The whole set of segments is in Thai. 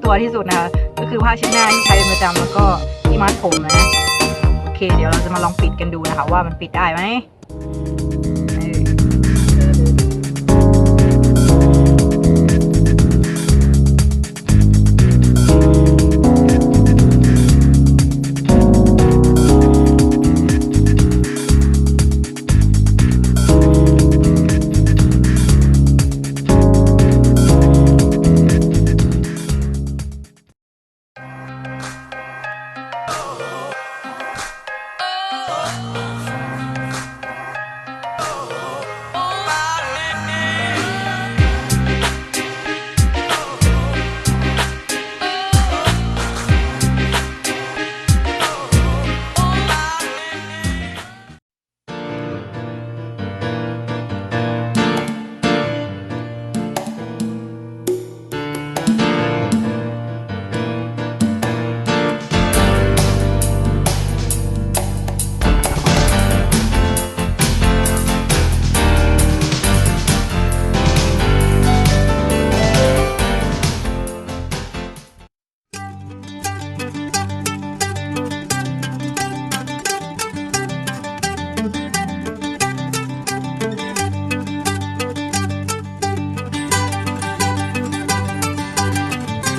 ตัวที่สุดนะคะก็คือผ้าเช็ดหน้าที่ใช้เป็นประจำแล้วก็ที่มัดผมนะโอเคเดี๋ยวเราจะมาลองปิดกันดูนะคะว่ามันปิดได้ไหม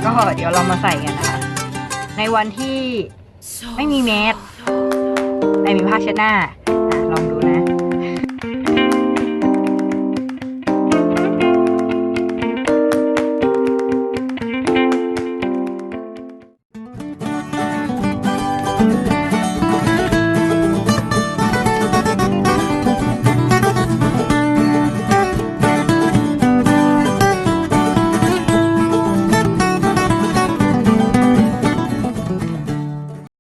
ก็เดี๋ยวเรามาใส่กันนะคะในวันที่ไม่มีแมสไม่มีผ้าเช็ดหน้าลองดู